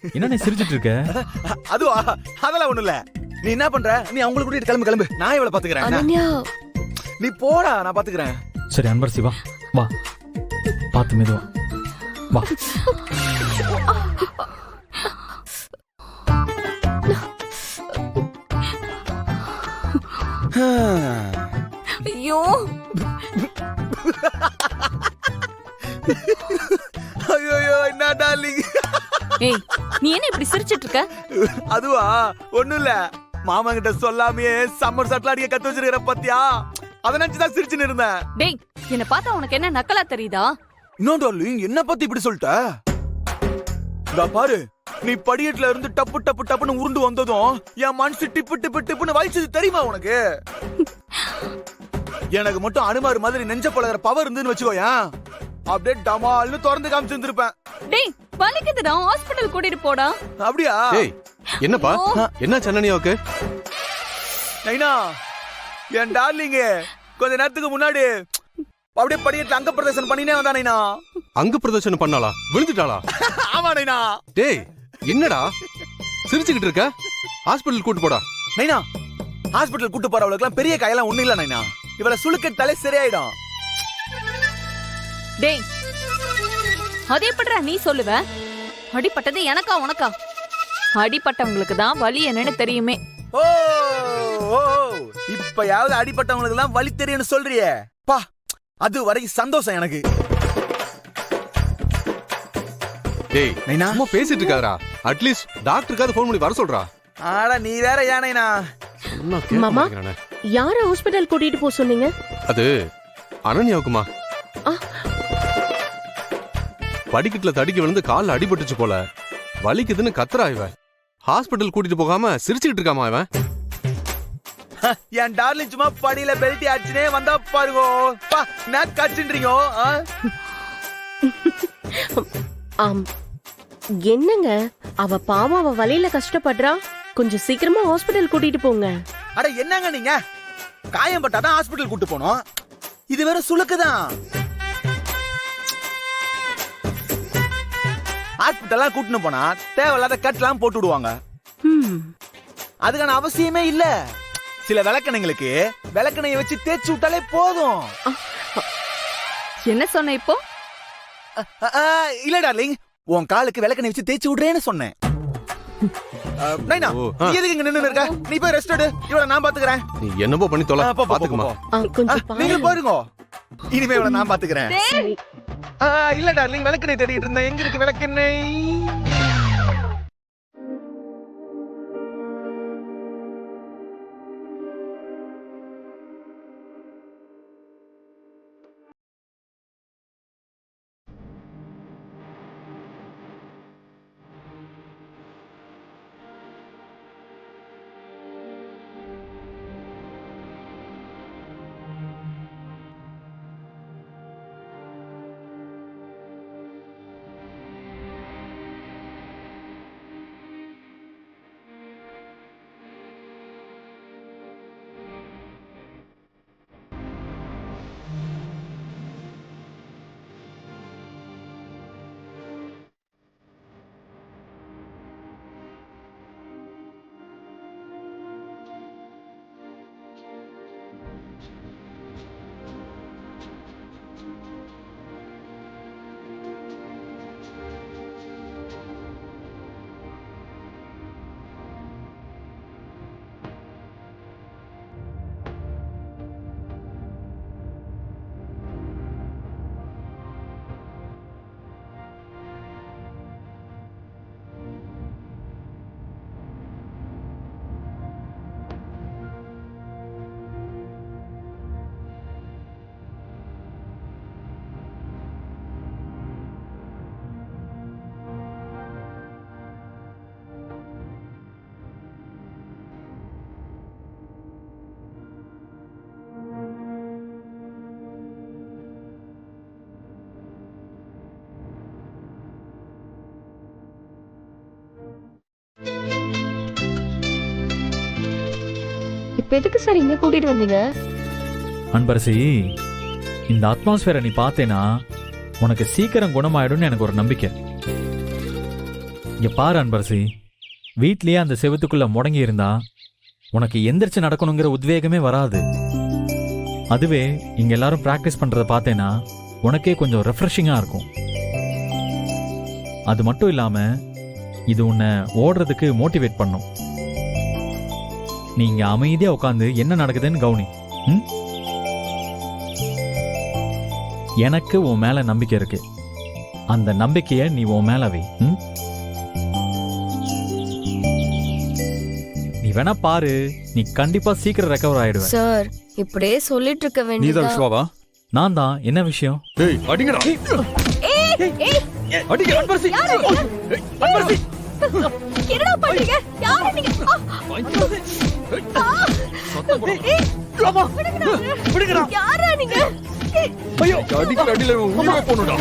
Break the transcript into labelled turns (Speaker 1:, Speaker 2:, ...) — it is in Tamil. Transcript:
Speaker 1: என்ன நீ சிரிச்சிட்டு இருக்க?
Speaker 2: அதுவா? அதெல்லாம் ஒண்ணு இல்ல. நீ என்ன பண்ற? நீ அவங்கள கூட்டிட்டு கிளம்பு. நான் இவளை பாத்துக்கிறேன்.
Speaker 3: அனன்யா
Speaker 2: நீ போடா, நான் பாத்துக்கிறேன்.
Speaker 1: சரி அன்பரசி வா வா, பாத்து மெதுவா வா.
Speaker 3: ஐயோ
Speaker 2: ஐயோ என்ன டார்லிங்.
Speaker 3: ஏய் நீ என்ன இப்படி சிரிச்சிட்டு இருக்க?
Speaker 2: அதுவா? ஒண்ணும் இல்ல. மாமா கிட்ட சொல்லாமே சம்மர் சட்டில் அடிக்க கத்து வச்சிருக்கிற பத்தியா? அத நினைச்சுதான் சிரிச்சுன்னு இருந்தேன்.
Speaker 3: டேய் என்ன பார்த்தா உனக்கு என்ன நக்கலா தெரியுதா?
Speaker 2: இன்னும் டார்லிங் என்ன பத்தி இப்படி சொல்லிட்ட? இதா பாரு, நீ படியட்ல இருந்து டப்பு டப்பு டப்புன்னு உருண்டு வந்ததும் என் மனசு டிப்பு டிப்பு டிப்புன்னு வலிச்சது தெரியுமா உனக்கு? எனக்கு மட்டும் அனுமாரு மாதிரி நெஞ்ச பழகிற பவர் இருந்துன்னு வச்சுக்கோயேன், அப்படியே டமால்னு திறந்து காமிச்சிருந்திருப்பேன்.
Speaker 3: டேய் வலிக்குதுடா, ஹாஸ்பிடல் கூட்டிட்டு போடா.
Speaker 2: அப்படியா?
Speaker 4: ஏய் என்னப்பா, என்ன சன்னனியாவுக்கு?
Speaker 2: நைனா என் டார்லிங் கொஞ்ச நேரத்துக்கு முன்னாடி அப்படியே படியட்ல அங்க பிரதர்சனம் பண்ணினே வந்தா நைனா.
Speaker 4: அங்க பிரதர்ஷனம் பண்ணாளா? விழுந்துட்டாளா?
Speaker 2: ஆமா நைனா.
Speaker 4: டேய் என்னடா சிரிச்சுக்கிட்டு இருக்க? ஹாஸ்பிடல் கூட்டு போடா.
Speaker 2: நைனா ஹாஸ்பிடல் கூட்டு போறவளுக்குலாம் பெரிய கையெல்லாம் ஒண்ணு இல்ல நைனா. இவளை சுளுக்கட்டாலே சரியாயிடும்.
Speaker 3: டேய் அதே எப்படிடா நீ சொல்லுவ? அடிபட்டது எனக்கா உனக்கா? அடிபட்டவங்களுக்கு தான் வலி என்னன்னு தெரியுமே.
Speaker 2: ஓ ஓ, இப்பயாவது அடிபட்டவங்களுக்கு எல்லாம் வலி தெரியும்னு சொல்றியே பா, அது வரைக்கும் சந்தோஷம் எனக்கு.
Speaker 4: டேய்
Speaker 2: நைனா
Speaker 4: சும்மா பேசிட்டு இருக்காதடா, அட்லீஸ்ட் டாக்டருக்காவது ஃபோன் பண்ணி வர சொல்றா.
Speaker 2: ஆடா நீ வேற ஏன் நைனா?
Speaker 4: சொன்னா கேட்க
Speaker 5: மாமா
Speaker 4: மாட்டேங்கிறானே.
Speaker 5: யார ஹாஸ்பிடல் கூட்டிட்டு போக சொன்னீங்க?
Speaker 4: அது அனன்யாவுக்குமா?
Speaker 5: ஆ.
Speaker 4: படிக்கட்டுல தடிக்க விழுந்து கால்ல அடிபட்டுச்சு போல, வலிக்குதுன்னு கத்துறா இவ. ஹாஸ்பிடல் கூட்டிட்டு போகாம சிரிச்சுக்கிட்டு இருக்காமா இவன்?
Speaker 2: என் டார்லிங் சும்மா படியில பெல்ட் ஆச்சுனே வந்தா பாருங்க பா, நான் கச்சின்றீங்க.
Speaker 5: ஆம் என்னங்க, அவ பாவம், அவ வலியில கஷ்டப்படுறா. கொஞ்சம் சீக்கிரமா ஹாஸ்பிடல் கூட்டிட்டு போங்க.
Speaker 2: அட என்னங்க நீங்க, காயம் பட்டாதான் ஹாஸ்பிடல் கூட்டு போனோம், இது வேற சுளுக்குதான். ஹாஸ்பிடல்லாம் கூட்டின்னு போனா தேவையில்லாத கட்லாம் போட்டு விடுவாங்க. அதுக்கான அவசியமே இல்ல. சில விளக்கணைங்களுக்கு விளக்கணையை வச்சு தேய்ச்சி விட்டாலே போதும்.
Speaker 3: என்ன சொன்ன இப்போ?
Speaker 2: இல்ல டார்லிங், உன் காலுக்கு விளக்கணை வச்சு தேய்ச்சி விடுறேன்னு சொன்னேன். நைனா நீ எதுக்கு இங்க நின்னு இருக்க? நீ போய் ரெஸ்ட் எடு, இவள நான் பாத்துக்கறேன்.
Speaker 4: நீ என்னப்போ பண்ணி தொலை, பாத்துக்குமா.
Speaker 5: கொஞ்சம்
Speaker 2: நீங்க
Speaker 5: பாருங்க.
Speaker 2: பாருங்க, இனிமே இவள நான் பாத்துக்கறேன்.
Speaker 5: சரி.
Speaker 2: இல்ல டார்லிங், விளக்கணை தேடிட்டு இருந்தேன். எங்க இருக்கு விளக்கணை?
Speaker 5: இப்ப எதுக்கு சார் இங்க கூட்டிட்டு வந்தீங்க?
Speaker 1: அன்பரசி, இந்த அட்மாஸ்பியரை நீ பார்த்தேனா உனக்கு சீக்கிரம் குணமாயிடும்னு எனக்கு ஒரு நம்பிக்கை. இங்க பாரு அன்பரசி, வீட்லயே அந்த செவத்துக்குள்ள முடங்கி இருந்தா உனக்கு எந்திரிச்சு நடக்கணுங்கிற உத்வேகமே வராது. அதுவே இங்க எல்லாரும் பிராக்டிஸ் பண்றத பார்த்தேன்னா உனக்கே கொஞ்சம் ரெஃப்ரெஷிங்கா இருக்கும். அது மட்டும் இல்லாம இது உன்னை ஓடுறதுக்கு மோட்டிவேட் பண்ணும். நீ இங்க அமைதியா உட்காந்து என்ன நடக்குதுன்னு கவனி. ம்? எனக்கு உன் மேல நம்பிக்கை இருக்கு. அந்த நம்பிக்கைய நீ உன் மேல வை. ம்? நீ வேணா பாரு, நீ கண்டிப்பா சீக்கிரம் ரெக்கவர் ஆயிடுவ.
Speaker 6: சார் இப்படியே சொல்லிட்டு இருக்க
Speaker 7: நீதான்
Speaker 6: வேண்டியதா?
Speaker 7: விஸ்வாவா?
Speaker 1: நான் தான். என்ன விஷயம்?
Speaker 7: டேய் அடிங்கடா. அடிங்க அன்பரசி. அன்பரசி.
Speaker 3: என்னடா பண்றீங்க? யாரு நீங்க?
Speaker 7: சத்தம் போடாத.
Speaker 2: விடுங்கடா.
Speaker 3: யாரா நீங்க?
Speaker 7: ஐயோ அடிக்கல அடியில உயிரே போணுடா.